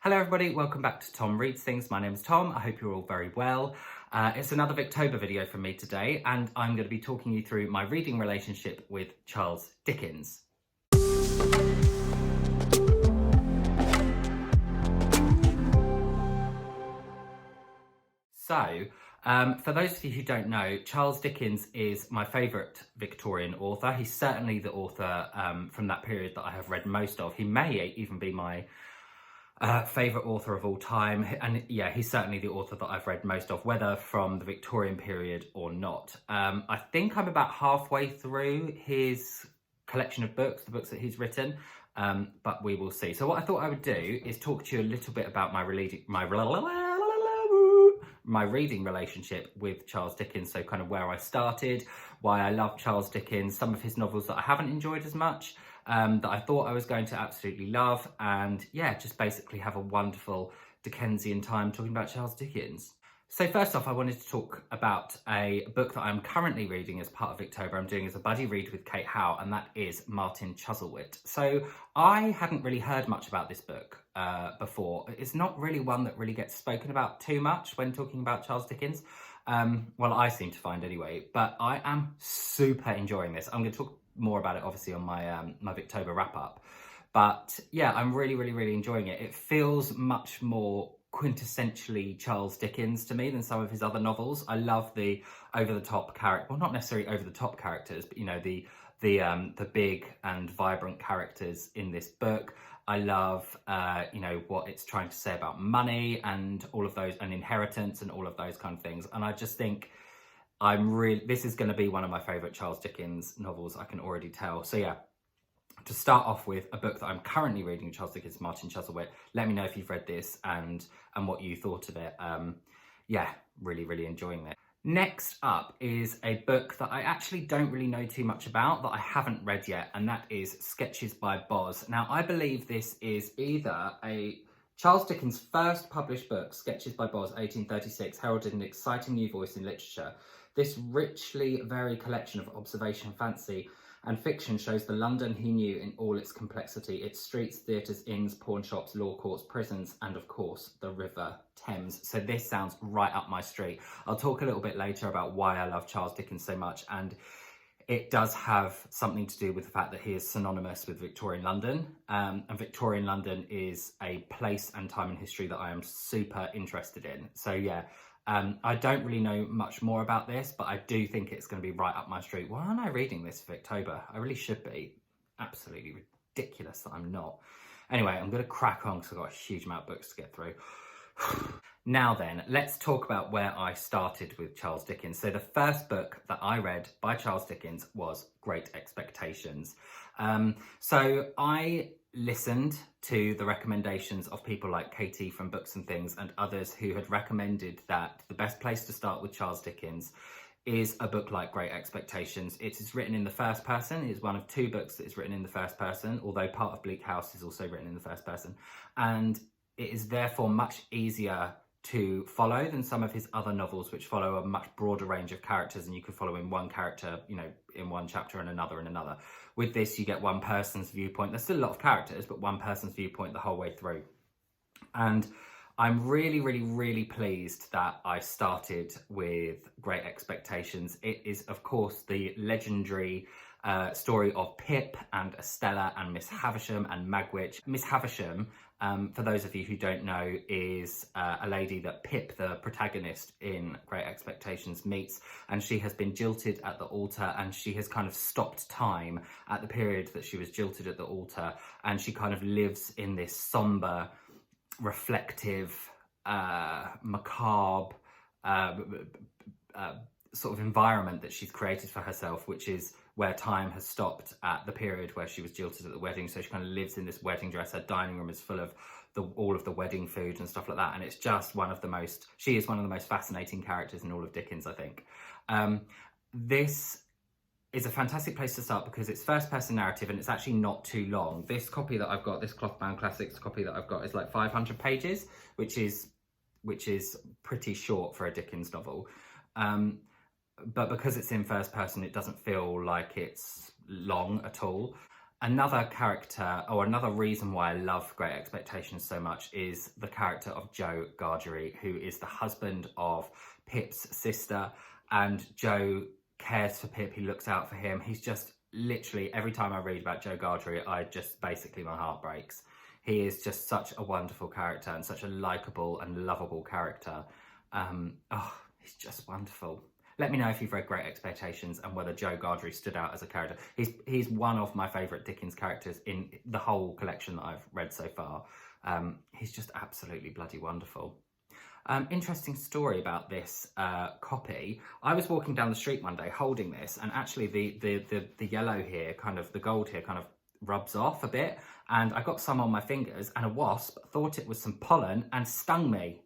Hello everybody, welcome back to Tom Reads Things. My name is Tom, I hope you're all very well. It's another VICTOBER video from me today, and I'm going to be talking you through my reading relationship with Charles Dickens. So, for those of you who don't know, Charles Dickens is my favourite Victorian author. He's certainly the author from that period that I have read most of. He may even be my favourite author of all time, and yeah, he's certainly the author that I've read most of, whether from the Victorian period or not. I think I'm about halfway through his collection of books, the books that he's written, but we will see. So what I thought I would do is talk to you a little bit about my reading relationship with Charles Dickens, so kind of where I started, why I love Charles Dickens, some of his novels that I haven't enjoyed as much, that I thought I was going to absolutely love, and yeah, just basically have a wonderful Dickensian time talking about Charles Dickens. So first off, I wanted to talk about a book that I'm currently reading as part of VICTOBER. I'm doing as a buddy read with Kate Howe, and that is Martin Chuzzlewit. So I hadn't really heard much about this book before. It's not really one that really gets spoken about too much when talking about Charles Dickens. Well, I seem to find anyway, but I am super enjoying this. I'm going to talk more about it obviously on my my VICTOBER wrap up, but yeah, I'm really enjoying it. It feels much more quintessentially Charles Dickens to me than some of his other novels. I love the over-the-top character, well, not necessarily over-the-top characters, but you know, the big and vibrant characters in this book. I love you know, what it's trying to say about money and all of those, and inheritance and all of those kind of things, and I just think this is going to be one of my favourite Charles Dickens novels, I can already tell. So yeah, to start off with a book that I'm currently reading, Charles Dickens' Martin Chuzzlewit. Let me know if you've read this and what you thought of it. Yeah, really enjoying it. Next up is a book that I actually don't really know too much about, that I haven't read yet, and that is Sketches by Boz. Now, I believe this is either Charles Dickens' first published book, Sketches by Boz, 1836, heralded an exciting new voice in literature. This richly varied collection of observation, fancy, and fiction shows the London he knew in all its complexity, its streets, theatres, inns, pawn shops, law courts, prisons, and of course, the River Thames. So this sounds right up my street. I'll talk a little bit later about why I love Charles Dickens so much, and it does have something to do with the fact that he is synonymous with Victorian London, and Victorian London is a place and time in history that I am super interested in. So yeah, I don't really know much more about this, but I do think it's going to be right up my street. Why aren't I reading this for VICTOBER? I really should be. Absolutely ridiculous that I'm not. Anyway, I'm going to crack on because I've got a huge amount of books to get through. Now then, let's talk about where I started with Charles Dickens. So the first book that I read by Charles Dickens was Great Expectations. So I listened to the recommendations of people like Katie from Books and Things and others who had recommended that the best place to start with Charles Dickens is a book like Great Expectations. It is written in the first person. It is one of two books that is written in the first person, although part of Bleak House is also written in the first person. And it is therefore much easier to follow than some of his other novels, which follow a much broader range of characters, and you could follow in one character, you know, in one chapter and another in another. With this, you get one person's viewpoint. There's still a lot of characters, but one person's viewpoint the whole way through. And I'm really pleased that I started with Great Expectations. It is, of course, the legendary story of Pip and Estella and Miss Havisham and Magwitch. Miss Havisham, for those of you who don't know, is a lady that Pip, the protagonist in Great Expectations, meets, and she has been jilted at the altar, and she has kind of stopped time at the period that she was jilted at the altar, and she kind of lives in this sombre, reflective, macabre sort of environment that she's created for herself, which is where time has stopped at the period where she was jilted at the wedding. So she kind of lives in this wedding dress. Her dining room is full of all of the wedding food and stuff like that. And it's just she is one of the most fascinating characters in all of Dickens, I think. This is a fantastic place to start because it's first person narrative and it's actually not too long. This copy that I've got, this Clothbound Classics copy that I've got, is like 500 pages, which is pretty short for a Dickens novel. But because it's in first person, it doesn't feel like it's long at all. Another character, or another reason why I love Great Expectations so much, is the character of Joe Gargery, who is the husband of Pip's sister. And Joe cares for Pip, he looks out for him. He's just literally, every time I read about Joe Gargery, my heart breaks. He is just such a wonderful character and such a likeable and lovable character. He's just wonderful. Let me know if you've read Great Expectations and whether Joe Gargery stood out as a character. He's one of my favourite Dickens characters in the whole collection that I've read so far. He's just absolutely bloody wonderful. Interesting story about this copy. I was walking down the street one day holding this, and actually the yellow here, kind of the gold here, kind of rubs off a bit, and I got some on my fingers, and a wasp thought it was some pollen and stung me.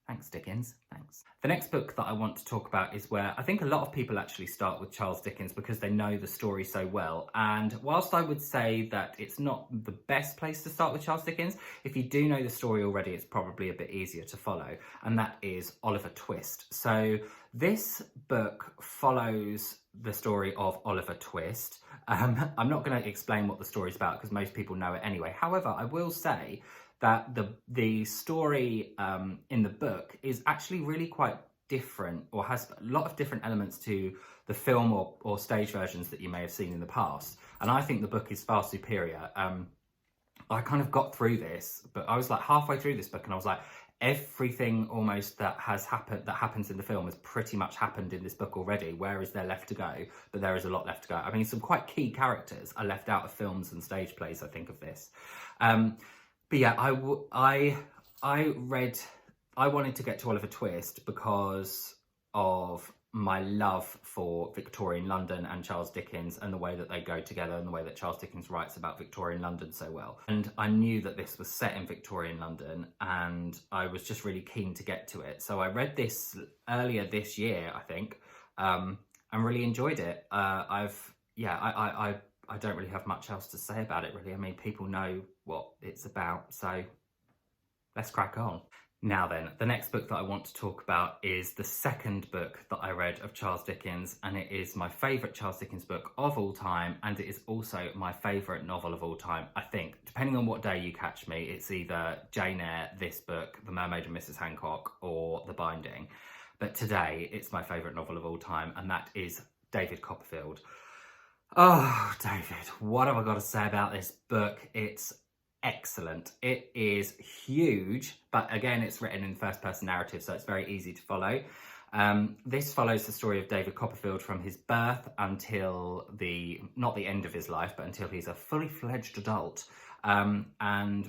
Thanks, Dickens, thanks. The next book that I want to talk about is where I think a lot of people actually start with Charles Dickens because they know the story so well. And whilst I would say that it's not the best place to start with Charles Dickens, if you do know the story already, it's probably a bit easier to follow. And that is Oliver Twist. So this book follows the story of Oliver Twist. I'm not going to explain what the story's about because most people know it anyway. However, I will say that the story in the book is actually really quite different, or has a lot of different elements to the film or stage versions that you may have seen in the past. And I think the book is far superior. I kind of got through this, but I was like halfway through this book and I was like, everything almost that happens in the film has pretty much happened in this book already. Where is there left to go? But there is a lot left to go. I mean, some quite key characters are left out of films and stage plays, I think, of this. But yeah, I wanted to get to Oliver Twist because of my love for Victorian London and Charles Dickens and the way that they go together and the way that Charles Dickens writes about Victorian London so well. And I knew that this was set in Victorian London and I was just really keen to get to it. So I read this earlier this year, I think, and really enjoyed it. I don't really have much else to say about it, really. I mean, people know what it's about, so let's crack on. Now then, the next book that I want to talk about is the second book that I read of Charles Dickens, and it is my favourite Charles Dickens book of all time, and it is also my favourite novel of all time, I think. Depending on what day you catch me, it's either Jane Eyre, this book, The Mermaid and Mrs. Hancock, or The Binding. But today, it's my favourite novel of all time, and that is David Copperfield. Oh, David, what have I got to say about this book? It's excellent. It is huge, but again, it's written in first-person narrative, so it's very easy to follow. This follows the story of David Copperfield from his birth until not the end of his life, but until he's a fully fledged adult. And,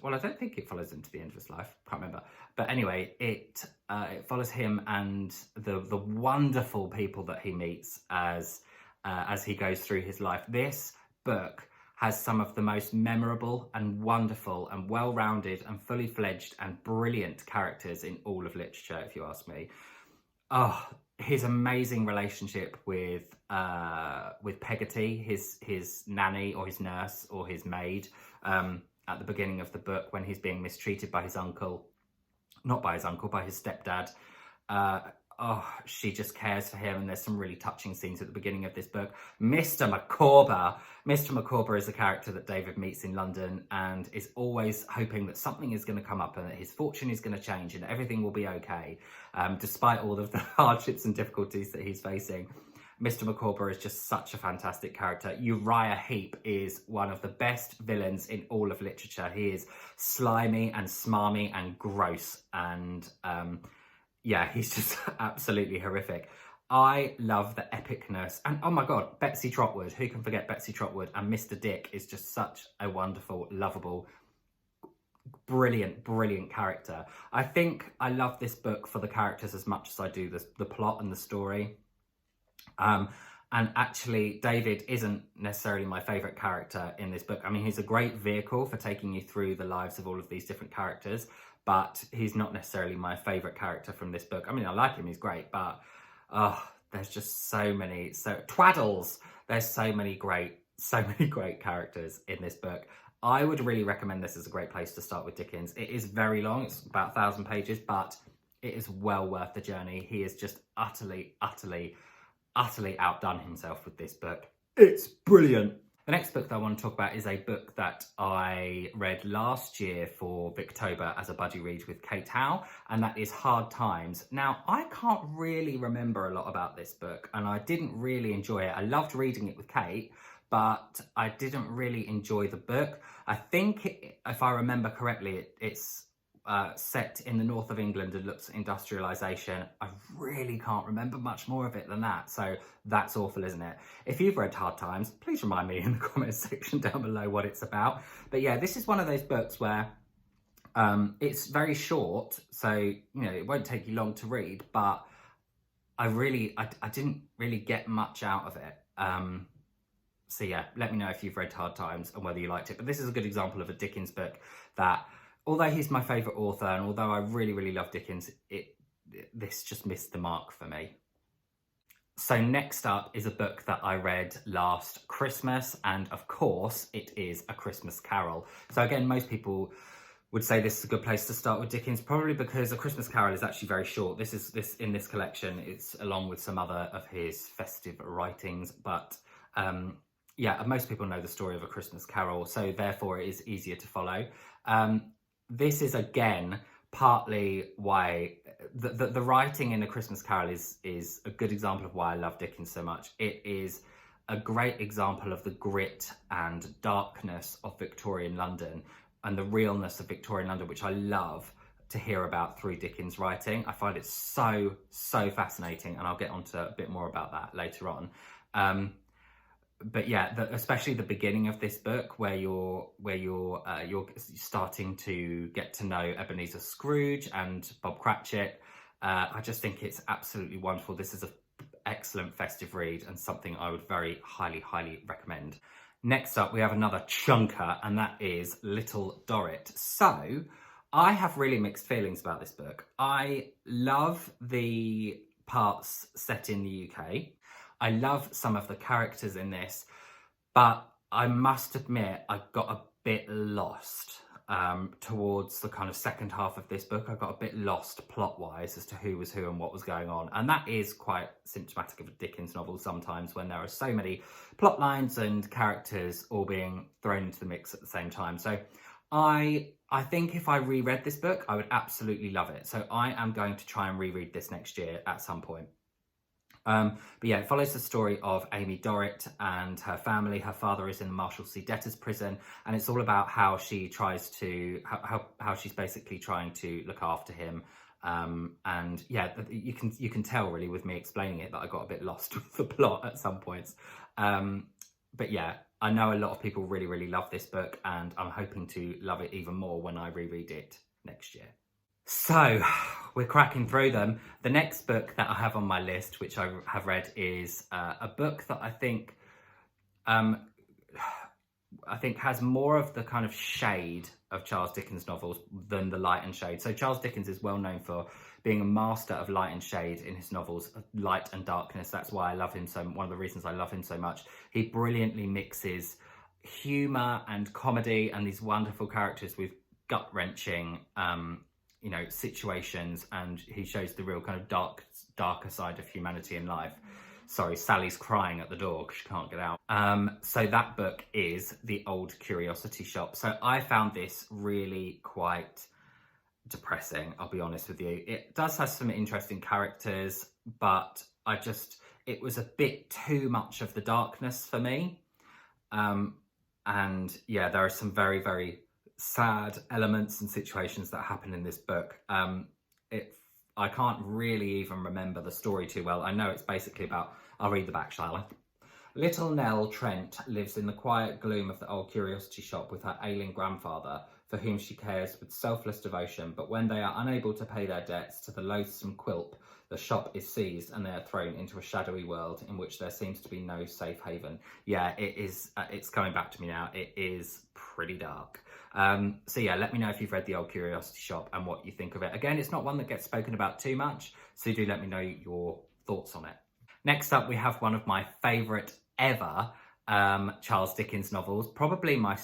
well, I don't think it follows him to the end of his life, can't remember. But anyway, it follows him and the wonderful people that he meets as he goes through his life. This book has some of the most memorable and wonderful and well-rounded and fully fledged and brilliant characters in all of literature, if you ask me. Oh, his amazing relationship with Peggotty, his nanny or his nurse or his maid, at the beginning of the book when he's being mistreated by his uncle, not by his uncle, by his stepdad. She just cares for him, and there's some really touching scenes at the beginning of this book. Mr. Micawber. Mr. Micawber is a character that David meets in London and is always hoping that something is going to come up and that his fortune is going to change and everything will be okay, despite all of the hardships and difficulties that he's facing. Mr. Micawber is just such a fantastic character. Uriah Heep is one of the best villains in all of literature. He is slimy and smarmy and gross, and yeah, he's just absolutely horrific. I love the epicness. And oh my God, Betsy Trotwood. Who can forget Betsy Trotwood? And Mr. Dick is just such a wonderful, lovable, brilliant, brilliant character. I think I love this book for the characters as much as I do the plot and the story. And actually, David isn't necessarily my favourite character in this book. I mean, he's a great vehicle for taking you through the lives of all of these different characters, but he's not necessarily my favourite character from this book. I mean, I like him, he's great, but there's just so many, Twaddles, there's so many great characters in this book. I would really recommend this as a great place to start with Dickens. It is very long, it's about 1,000 pages, but it is well worth the journey. He is just utterly outdone himself with this book. It's brilliant. The next book that I want to talk about is a book that I read last year for VICTOBER as a buddy read with Kate Howe, and that is Hard Times. Now, I can't really remember a lot about this book, and I didn't really enjoy it. I loved reading it with Kate, but I didn't really enjoy the book. I think, if I remember correctly, it's set in the north of England and looks at industrialisation. I really can't remember much more of it than that, so that's awful, isn't it? If you've read Hard Times, please remind me in the comments section down below what it's about. But yeah, this is one of those books where it's very short, so you know it won't take you long to read, but I didn't really get much out of it. So yeah, let me know if you've read Hard Times and whether you liked it. But this is a good example of a Dickens book that, although he's my favourite author, and although I really love Dickens, this just missed the mark for me. So next up is a book that I read last Christmas, and of course it is A Christmas Carol. So again, most people would say this is a good place to start with Dickens, probably because A Christmas Carol is actually very short. This in this collection, it's along with some other of his festive writings, but yeah, most people know the story of A Christmas Carol, so therefore it is easier to follow. This is again partly why the writing in A Christmas Carol is a good example of why I love Dickens so much. It is a great example of the grit and darkness of Victorian London and the realness of Victorian London, which I love to hear about through Dickens' writing. I find it so fascinating, and I'll get onto a bit more about that later on. But yeah, especially the beginning of this book, where you're starting to get to know Ebenezer Scrooge and Bob Cratchit. I just think it's absolutely wonderful. This is an excellent festive read and something I would very highly recommend. Next up, we have another chunker, and that is Little Dorrit. So I have really mixed feelings about this book. I love the parts set in the UK. I love some of the characters in this, but I must admit I got a bit lost towards the kind of second half of this book. I got a bit lost plot-wise as to who was who and what was going on. And that is quite symptomatic of a Dickens novel sometimes, when there are so many plot lines and characters all being thrown into the mix at the same time. So I think if I reread this book, I would absolutely love it. So I am going to try and reread this next year at some point. But yeah, it follows the story of Amy Dorrit and her family. Her father is in the Marshalsea debtors prison, and it's all about how she tries to, how she's basically trying to look after him. And yeah, you can tell really with me explaining it that I got a bit lost with the plot at some points. But yeah, I know a lot of people really love this book, and I'm hoping to love it even more when I reread it next year. So we're cracking through them. The next book that I have on my list, which I have read, is a book that I think has more of the kind of shade of Charles Dickens novels than the light and shade. So Charles Dickens is well known for being a master of light and shade in his novels, light and darkness. That's why I love him so. One of the reasons I love him so much. He brilliantly mixes humour and comedy and these wonderful characters with gut-wrenching situations, and he shows the real kind of darker side of humanity in life. Sorry, Sally's crying at the door because she can't get out. So that book is The Old Curiosity Shop. So I found this really quite depressing, I'll be honest with you. It does have some interesting characters, but it was a bit too much of the darkness for me. And yeah, there are some very sad elements and situations that happen in this book. I can't really even remember the story too well. I know it's basically about, I'll read the back, shall I? Little Nell Trent lives in the quiet gloom of the Old Curiosity Shop with her ailing grandfather, for whom she cares with selfless devotion, but when they are unable to pay their debts to the loathsome Quilp, the shop is seized and they are thrown into a shadowy world in which there seems to be no safe haven. Yeah, it is. It's coming back to me now. It is pretty dark. So yeah, let me know if you've read The Old Curiosity Shop and what you think of it. Again, it's not one that gets spoken about too much, so do let me know your thoughts on it. Next up, we have one of my favourite ever Charles Dickens novels, probably my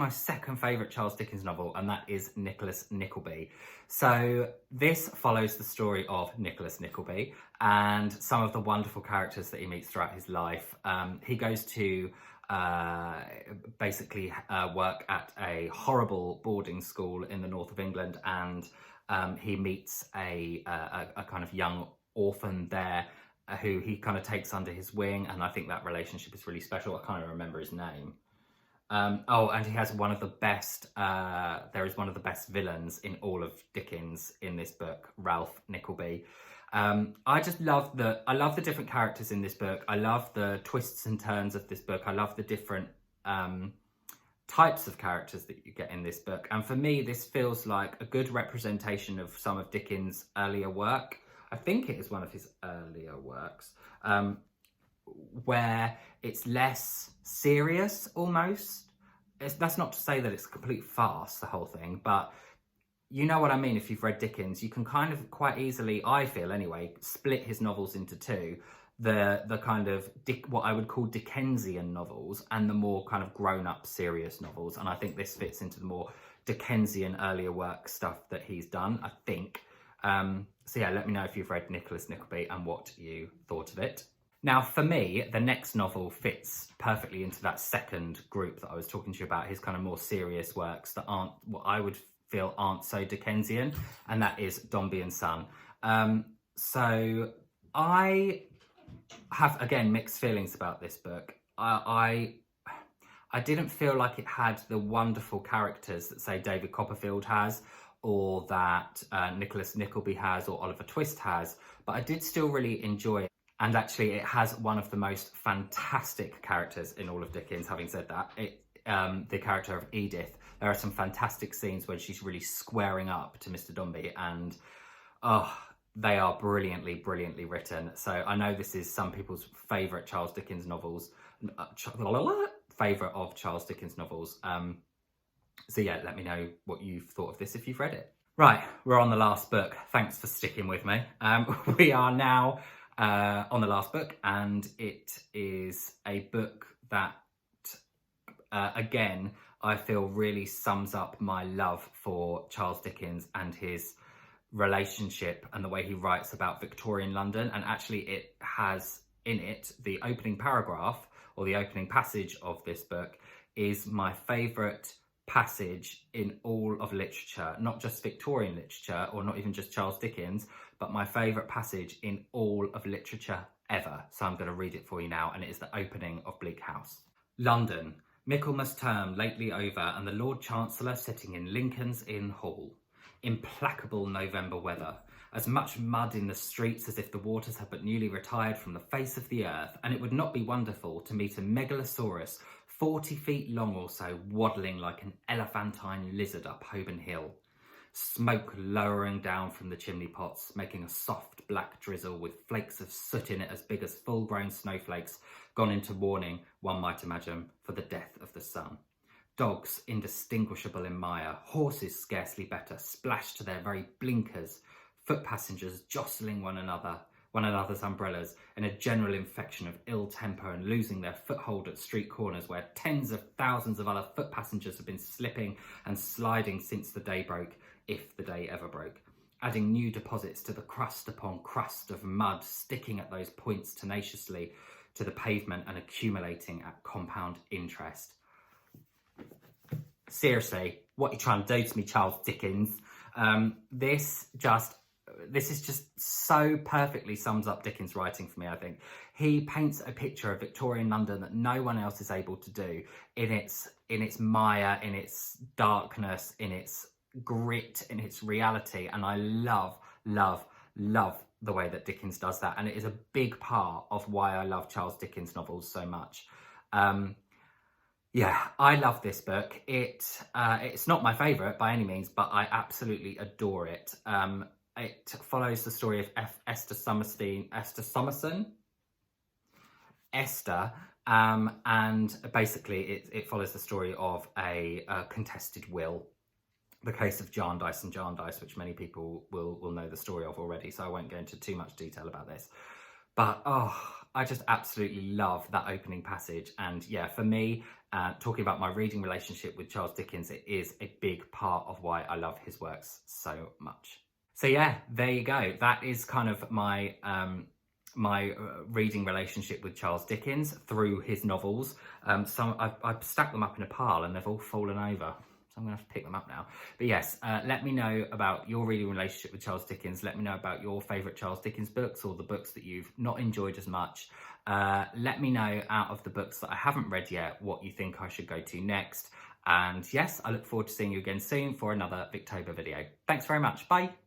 second favourite Charles Dickens novel, and that is Nicholas Nickleby. So this follows the story of Nicholas Nickleby and some of the wonderful characters that he meets throughout his life. He goes to basically work at a horrible boarding school in the north of England, and he meets a kind of young orphan there who he kind of takes under his wing, and I think that relationship is really special. I can't remember his name. Oh, and he has one of the best, there is one of the best villains in all of Dickens in this book, Ralph Nickleby. I just love I love the different characters in this book. I love the twists and turns of this book. I love the different types of characters that you get in this book. And for me, this feels like a good representation of some of Dickens' earlier work. I think it is one of his earlier works, where it's less serious almost. That's not to say that it's a complete farce, the whole thing, but you know what I mean. If you've read Dickens, you can kind of quite easily, I feel anyway, split his novels into two. The kind of what I would call Dickensian novels and the more kind of grown-up serious novels. And I think this fits into the more Dickensian earlier work stuff that he's done, I think. So yeah, let me know if you've read Nicholas Nickleby and what you thought of it. Now, for me, the next novel fits perfectly into that second group that I was talking to you about, his kind of more serious works that aren't what I would feel aren't so Dickensian, and that is Dombey and Son. So I have, again, mixed feelings about this book. I didn't feel like it had the wonderful characters that, say, David Copperfield has, or that Nicholas Nickleby has, or Oliver Twist has, but I did still really enjoy it. And actually, it has one of the most fantastic characters in all of Dickens. Having said that, the character of Edith, there are some fantastic scenes when she's really squaring up to Mr. Dombey, and they are brilliantly, brilliantly written. So I know this is some people's favourite Charles Dickens novels, favourite of Charles Dickens novels. So yeah, let me know what you've thought of this if you've read it. Right, we're on the last book. Thanks for sticking with me. We are now on the last book, and it is a book that, again, I feel really sums up my love for Charles Dickens and his relationship and the way he writes about Victorian London. And actually, it has in it, the opening paragraph or the opening passage of this book is my favourite passage in all of literature, not just Victorian literature or not even just Charles Dickens, but my favourite passage in all of literature ever. So I'm going to read it for you now, and it is the opening of Bleak House. London, Michaelmas term lately over, and the Lord Chancellor sitting in Lincoln's Inn Hall. Implacable November weather, as much mud in the streets as if the waters had but newly retired from the face of the earth, and it would not be wonderful to meet a megalosaurus 40 feet long or so, waddling like an elephantine lizard up Holborn Hill. Smoke lowering down from the chimney pots, making a soft black drizzle with flakes of soot in it as big as full-grown snowflakes, gone into mourning, one might imagine, for the death of the sun. Dogs indistinguishable in mire, horses scarcely better, splashed to their very blinkers, foot passengers jostling one another's umbrellas in a general infection of ill temper and losing their foothold at street corners where tens of thousands of other foot passengers have been slipping and sliding since the day broke, if the day ever broke, adding new deposits to the crust upon crust of mud sticking at those points tenaciously to the pavement and accumulating at compound interest. Seriously, what are you trying to do to me, Charles Dickens? This is just so perfectly sums up Dickens' writing for me, I think. He paints a picture of Victorian London that no one else is able to do, in its mire, in its darkness, in its grit, in its reality. And I love, love, love the way that Dickens does that. And it is a big part of why I love Charles Dickens novels so much. Yeah, I love this book. It's not my favourite by any means, but I absolutely adore it. It follows the story of Esther, and basically it follows the story of a contested will, the case of Jarndyce and Jarndyce, which many people will know the story of already, so I won't go into too much detail about this. But I just absolutely love that opening passage. And yeah, for me, talking about my reading relationship with Charles Dickens, it is a big part of why I love his works so much. So yeah, there you go. That is kind of my my reading relationship with Charles Dickens through his novels. So I've stacked them up in a pile and they've all fallen over. So I'm going to have to pick them up now. But yes, let me know about your reading relationship with Charles Dickens. Let me know about your favourite Charles Dickens books or the books that you've not enjoyed as much. Let me know out of the books that I haven't read yet what you think I should go to next. And yes, I look forward to seeing you again soon for another VICTOBER video. Thanks very much. Bye.